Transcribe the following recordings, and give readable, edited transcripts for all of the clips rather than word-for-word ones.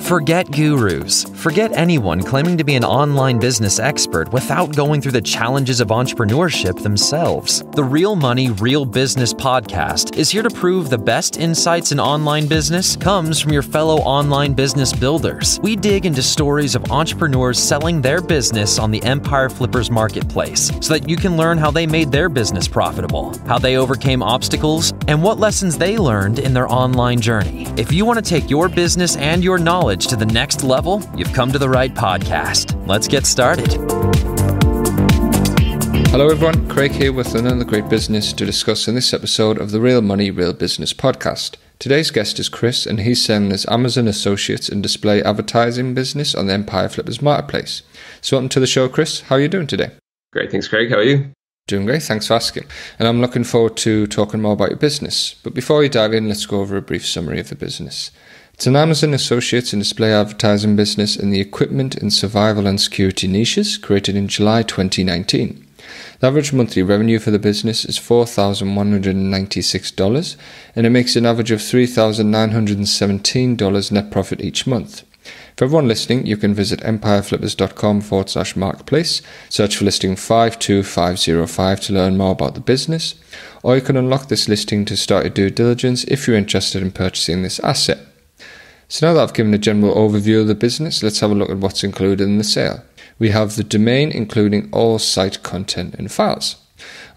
Forget gurus. Forget anyone claiming to be an online business expert without going through the challenges of entrepreneurship themselves. The Real Money, Real Business podcast is here to prove the best insights in online business comes from your fellow online business builders. We dig into stories of entrepreneurs selling their business on the Empire Flippers marketplace so that you can learn how they made their business profitable, how they overcame obstacles, and what lessons they learned in their online journey. If you want to take your business and your knowledge to the next level, you've come to the right podcast. Let's get started. Hello everyone, Craig here with another great business to discuss in this episode of the Real Money, Real Business podcast. Today's guest is Chris, and he's selling his Amazon Associates and display advertising business on the Empire Flippers marketplace. So welcome to the show, Chris. How are you doing today? Great, thanks Craig. How are you? Doing great, thanks for asking. And I'm looking forward to talking more about your business. But before we dive in, let's go over a brief summary of the business. It's an Amazon Associates and display advertising business in the equipment and survival and security niches, created in July 2019. The average monthly revenue for the business is $4,196, and it makes an average of $3,917 net profit each month. For everyone listening, you can visit empireflippers.com/marketplace, search for listing 52505 to learn more about the business, or you can unlock this listing to start your due diligence if you're interested in purchasing this asset. So now that I've given a general overview of the business, let's have a look at what's included in the sale. We have the domain, including all site content and files.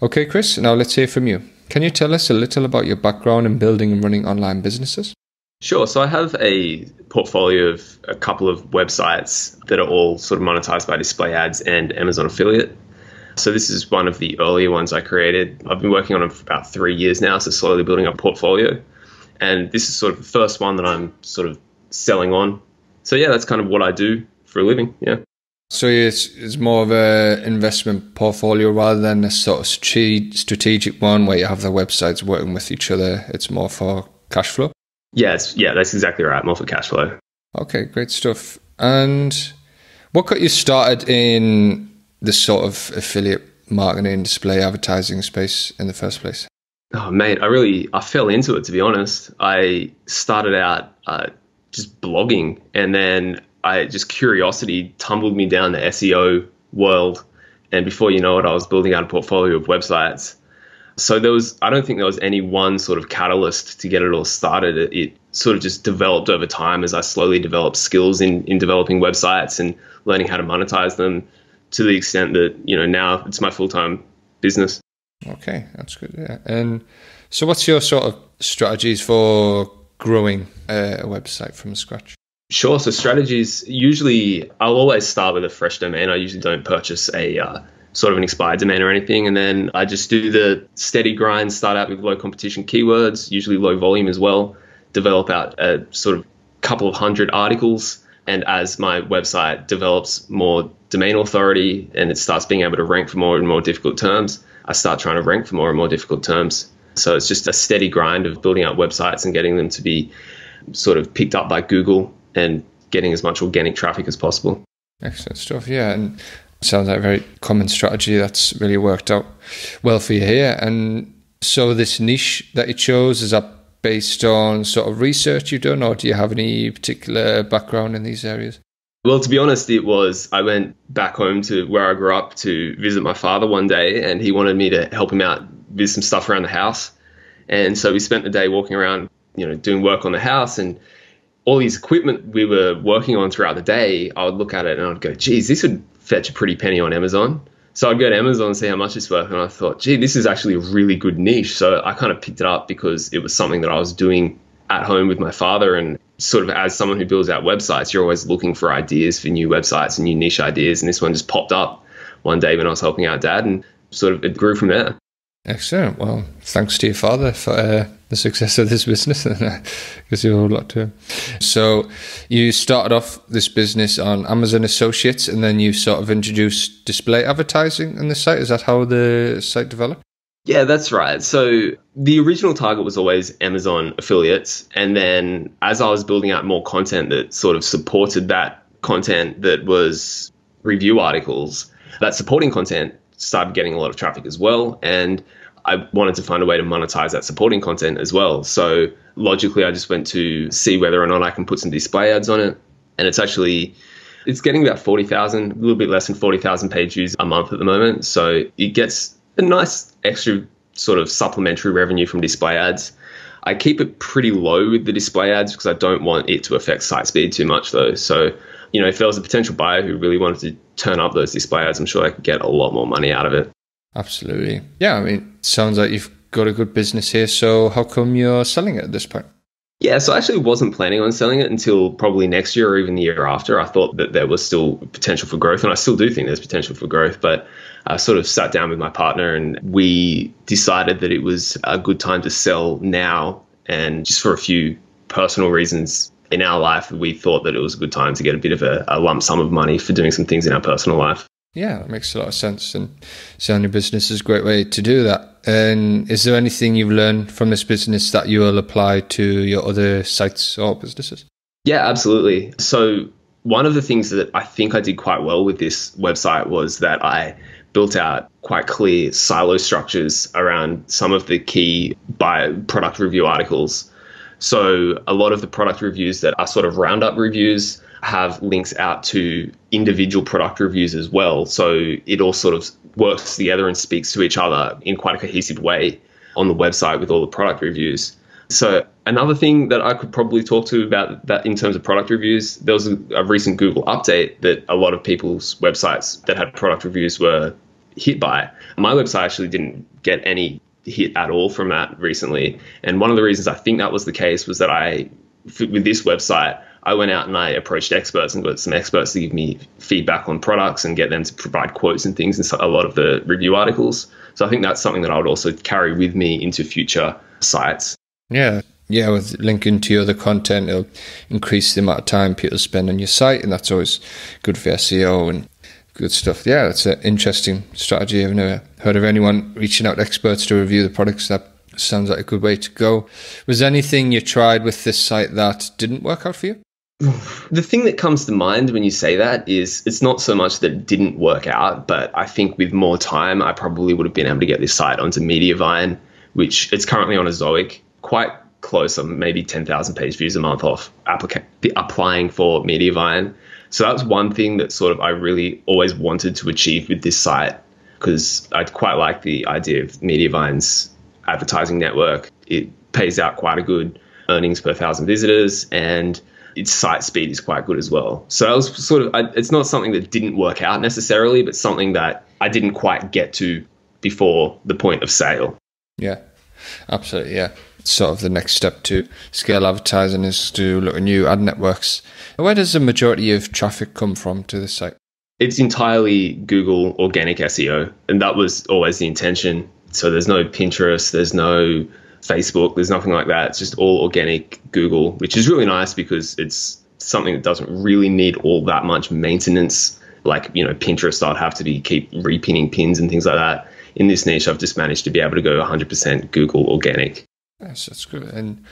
Okay, Chris, now let's hear from you. Can you tell us a little about your background in building and running online businesses? Sure. So I have a portfolio of a couple of websites that are all sort of monetized by display ads and Amazon affiliate. So this is one of the earlier ones I created. I've been working on it for about 3 years now, so slowly building up a portfolio. And this is sort of the first one that I'm sort of selling on. So yeah, that's kind of what I do for a living. Yeah. So it's more of an investment portfolio rather than a sort of strategic one where you have the websites working with each other. It's more for cash flow. Yeah, that's exactly right. More for cash flow. Okay, great stuff. And what got you started in this sort of affiliate marketing, display advertising space in the first place? Oh, mate, I fell into it, to be honest. I started out just blogging, and then curiosity tumbled me down the SEO world. And before you know it, I was building out a portfolio of websites. So I don't think there was any one sort of catalyst to get it all started. It sort of just developed over time as I slowly developed skills in developing websites and learning how to monetize them, to the extent that, now it's my full-time business. Okay, that's good. Yeah. And so what's your sort of strategies for growing a website from scratch? Sure. So strategies, usually I'll always start with a fresh domain. I usually don't purchase a sort of an expired domain or anything. And then I just do the steady grind, start out with low competition keywords, usually low volume as well, develop out a sort of couple of hundred articles. And as my website develops more domain authority and it starts being able to rank for more and more difficult terms, I start trying to rank for more and more difficult terms. So it's just a steady grind of building out websites and getting them to be sort of picked up by Google and getting as much organic traffic as possible. Excellent stuff. Yeah. And it sounds like a very common strategy that's really worked out well for you here. And so this niche that you chose, is that based on sort of research you've done, or do you have any particular background in these areas? Well, to be honest, I went back home to where I grew up to visit my father one day, and he wanted me to help him out with some stuff around the house. And so we spent the day walking around, doing work on the house, and all these equipment we were working on throughout the day, I would look at it and I'd go, geez, this would fetch a pretty penny on Amazon. So I'd go to Amazon and see how much it's worth. And I thought, gee, this is actually a really good niche. So I kind of picked it up because it was something that I was doing at home with my father. And sort of as someone who builds out websites, you're always looking for ideas for new websites and new niche ideas. And this one just popped up one day when I was helping out Dad, and sort of it grew from there. Excellent. Well, thanks to your father for the success of this business. Gives you a whole lot to him. So you started off this business on Amazon Associates, and then you sort of introduced display advertising on the site. Is that how the site developed? Yeah, that's right. So the original target was always Amazon affiliates. And then as I was building out more content that sort of supported that content, that was review articles, that supporting content started getting a lot of traffic as well. And I wanted to find a way to monetize that supporting content as well. So logically, I just went to see whether or not I can put some display ads on it. And it's getting about 40,000, a little bit less than 40,000 page views a month at the moment. So it gets a nice extra sort of supplementary revenue from display ads. I keep it pretty low with the display ads because I don't want it to affect site speed too much though. So, if there was a potential buyer who really wanted to turn up those display ads, I'm sure I could get a lot more money out of it. Absolutely. Yeah, I mean, it sounds like you've got a good business here. So how come you're selling it at this point? Yeah, so I actually wasn't planning on selling it until probably next year or even the year after. I thought that there was still potential for growth, and I still do think there's potential for growth, but I sort of sat down with my partner and we decided that it was a good time to sell now, and just for a few personal reasons in our life, we thought that it was a good time to get a bit of a lump sum of money for doing some things in our personal life. Yeah, that makes a lot of sense, and selling your business is a great way to do that. And is there anything you've learned from this business that you will apply to your other sites or businesses? Yeah, absolutely. So one of the things that I think I did quite well with this website was that I built out quite clear silo structures around some of the key product review articles. So a lot of the product reviews that are sort of roundup reviews have links out to individual product reviews as well. So it all sort of works together and speaks to each other in quite a cohesive way on the website with all the product reviews. So another thing that I could probably talk to about that in terms of product reviews, there was a recent Google update that a lot of people's websites that had product reviews were hit by. My website actually didn't get any hit at all from that recently. And one of the reasons I think that was the case was that with this website, I went out and I approached experts and got some experts to give me feedback on products and get them to provide quotes and things in a lot of the review articles. So I think that's something that I would also carry with me into future sites. Yeah, with linking to your other content, it'll increase the amount of time people spend on your site, and that's always good for SEO and good stuff. Yeah, that's an interesting strategy. I've never heard of anyone reaching out to experts to review the products. That sounds like a good way to go. Was there anything you tried with this site that didn't work out for you? The thing that comes to mind when you say that is it's not so much that it didn't work out, but I think with more time, I probably would have been able to get this site onto Mediavine, which it's currently on a Zoic, quite close, maybe 10,000 page views a month off applying for Mediavine. So that was one thing that sort of I really always wanted to achieve with this site, because I quite like the idea of Mediavine's advertising network. It pays out quite a good earnings per 1,000 visitors, and its site speed is quite good as well. So that was sort of, it's not something that didn't work out necessarily, but something that I didn't quite get to before the point of sale. Yeah, absolutely. Yeah. Sort of the next step to scale advertising is to look at new ad networks. Where does the majority of traffic come from to the site? It's entirely Google organic SEO, and that was always the intention. So there's no Pinterest, there's no Facebook, there's nothing like that. It's just all organic Google, which is really nice because it's something that doesn't really need all that much maintenance. Like, Pinterest, I'd have to keep repinning pins and things like that. In this niche, I've just managed to be able to go 100% Google organic. Yes, that's good. And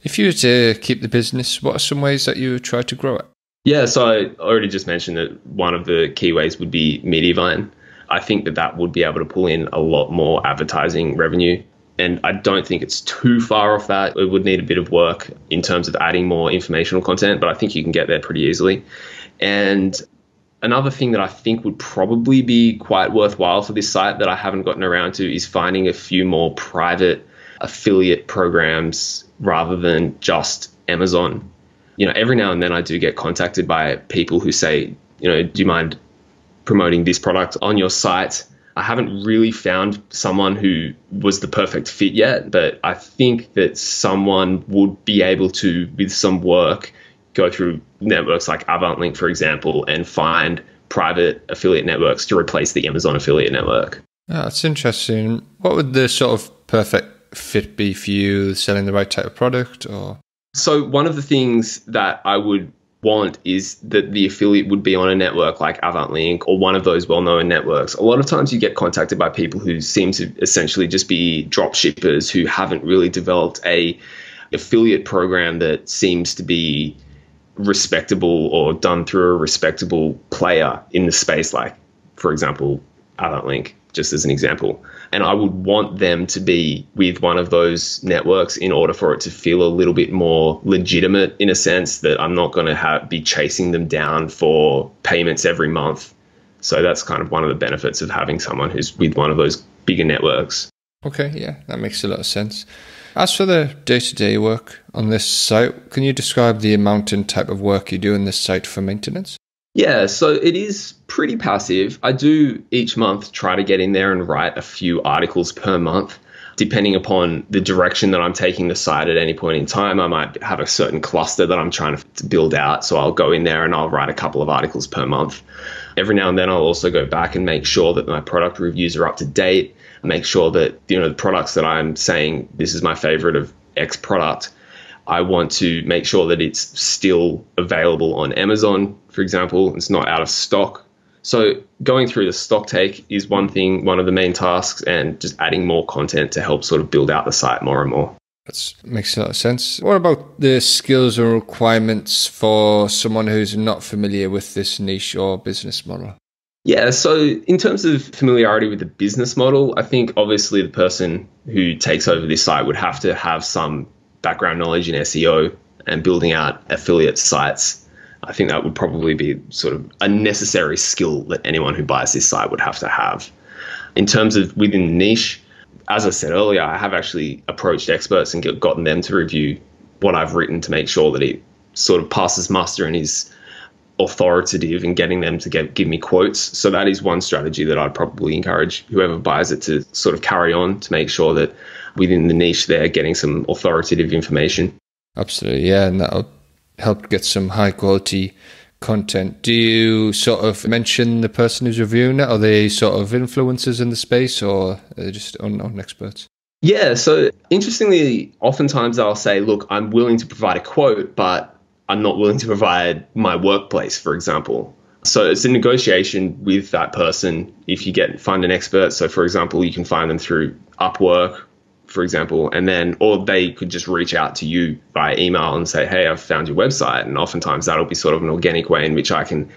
if you were to keep the business, what are some ways that you would try to grow it? Yeah, so I already just mentioned that one of the key ways would be Mediavine. I think that would be able to pull in a lot more advertising revenue. And I don't think it's too far off that. It would need a bit of work in terms of adding more informational content, but I think you can get there pretty easily. And another thing that I think would probably be quite worthwhile for this site that I haven't gotten around to is finding a few more private affiliate programs rather than just Amazon. Every now and then I do get contacted by people who say, do you mind promoting this product on your site? I haven't really found someone who was the perfect fit yet, but I think that someone would be able to, with some work, go through networks like AvantLink, for example, and find private affiliate networks to replace the Amazon affiliate network. Oh, that's interesting. What would the sort of perfect fit be for you, selling the right type of product? Or so one of the things that I would want is that the affiliate would be on a network like AvantLink or one of those well-known networks. A lot of times you get contacted by people who seem to essentially just be drop shippers who haven't really developed a affiliate program that seems to be respectable or done through a respectable player in the space, like, for example, AvantLink. just as an example. And I would want them to be with one of those networks in order for it to feel a little bit more legitimate, in a sense that I'm not going to be chasing them down for payments every month. So that's kind of one of the benefits of having someone who's with one of those bigger networks. Okay, yeah, that makes a lot of sense. As for the day-to-day work on this site, can you describe the amount and type of work you do on this site for maintenance? Yeah, so it is pretty passive. I do each month try to get in there and write a few articles per month. Depending upon the direction that I'm taking the site at any point in time, I might have a certain cluster that I'm trying to build out. So I'll go in there and I'll write a couple of articles per month. Every now and then I'll also go back and make sure that my product reviews are up to date, make sure that, the products that I'm saying, this is my favorite of X product, I want to make sure that it's still available on Amazon, for example. It's not out of stock. So going through the stock take is one thing, one of the main tasks, and just adding more content to help sort of build out the site more and more. That makes a lot of sense. What about the skills and requirements for someone who's not familiar with this niche or business model? Yeah, so in terms of familiarity with the business model, I think obviously the person who takes over this site would have to have some background knowledge in SEO and building out affiliate sites. I think that would probably be sort of a necessary skill that anyone who buys this site would have to have. In terms of within the niche, as I said earlier, I have actually approached experts and gotten them to review what I've written to make sure that it sort of passes muster and is authoritative, and getting them to give me quotes. So that is one strategy that I'd probably encourage whoever buys it to sort of carry on, to make sure that within the niche they're getting some authoritative information. Absolutely, yeah, and that'll help get some high quality content. Do you sort of mention the person who's reviewing it? Are they sort of influencers in the space, or are they just unknown experts? Yeah, so interestingly, oftentimes I'll say, look, I'm willing to provide a quote, but I'm not willing to provide my workplace, for example. So it's a negotiation with that person if you find an expert. So for example, you can find them through Upwork, for example, or they could just reach out to you via email and say, hey, I've found your website. And oftentimes that'll be sort of an organic way in which I can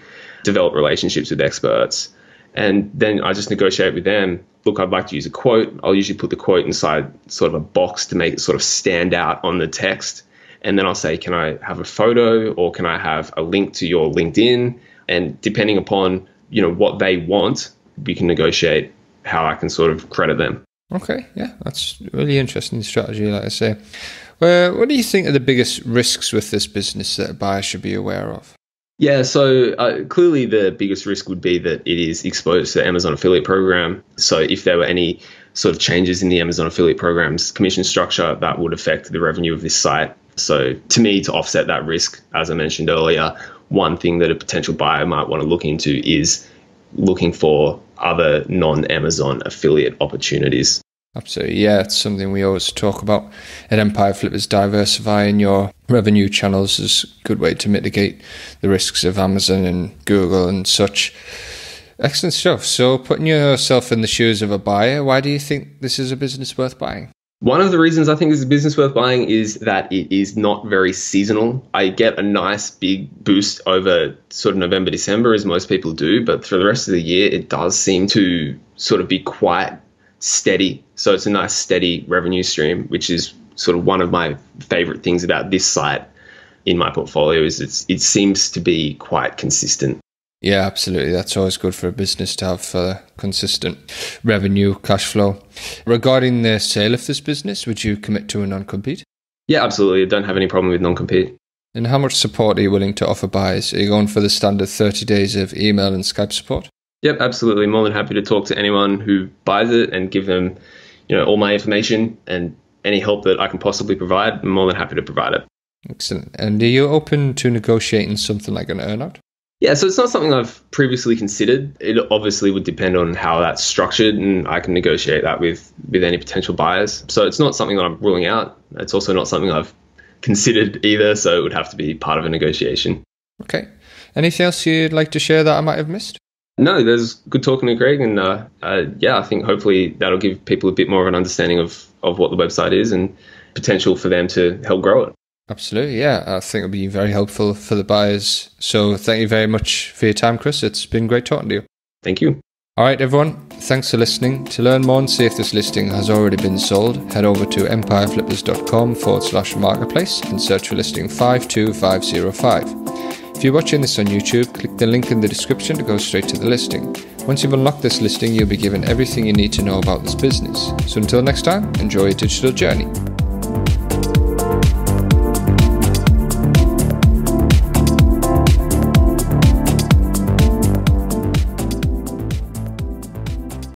develop relationships with experts. And then I just negotiate with them. Look, I'd like to use a quote. I'll usually put the quote inside sort of a box to make it sort of stand out on the text. And then I'll say, can I have a photo, or can I have a link to your LinkedIn? And depending upon, what they want, we can negotiate how I can sort of credit them. Okay, yeah, that's really interesting strategy, like I say. Well, what do you think are the biggest risks with this business that a buyer should be aware of? Yeah, so clearly the biggest risk would be that it is exposed to the Amazon affiliate program. So if there were any sort of changes in the Amazon affiliate program's commission structure, that would affect the revenue of this site. So to me, to offset that risk, as I mentioned earlier, one thing that a potential buyer might want to look into is looking for other non-Amazon affiliate opportunities. Absolutely, yeah, it's something we always talk about at Empire Flippers. Diversifying your revenue channels is a good way to mitigate the risks of Amazon and Google and such. Excellent stuff. So putting yourself in the shoes of a buyer, why do you think this is a business worth buying? One of the reasons I think it's a business worth buying is that it is not very seasonal. I get a nice big boost over sort of November, December, as most people do, but for the rest of the year, it does seem to sort of be quite steady. So it's a nice steady revenue stream, which is sort of one of my favorite things about this site in my portfolio, is it seems to be quite consistent. Yeah, absolutely. That's always good for a business to have consistent revenue, cash flow. Regarding the sale of this business, would you commit to a non-compete? Yeah, absolutely. I don't have any problem with non-compete. And how much support are you willing to offer buyers? Are you going for the standard 30 days of email and Skype support? Yep, absolutely. More than happy to talk to anyone who buys it and give them, all my information and any help that I can possibly provide. I'm more than happy to provide it. Excellent. And are you open to negotiating something like an earnout? Yeah, so it's not something I've previously considered. It obviously would depend on how that's structured, and I can negotiate that with any potential buyers. So it's not something that I'm ruling out. It's also not something I've considered either, so it would have to be part of a negotiation. Okay. Anything else you'd like to share that I might have missed? No, there's good talking to Greg, and I think hopefully that'll give people a bit more of an understanding of what the website is and potential for them to help grow it. Absolutely, yeah. I think it'll be very helpful for the buyers. So thank you very much for your time, Chris. It's been great talking to you. Thank you. Alright everyone, thanks for listening. To learn more and see if this listing has already been sold, head over to empireflippers.com/marketplace and search for listing 52505. If you're watching this on YouTube, click the link in the description to go straight to the listing. Once you've unlocked this listing, you'll be given everything you need to know about this business. So until next time, enjoy your digital journey.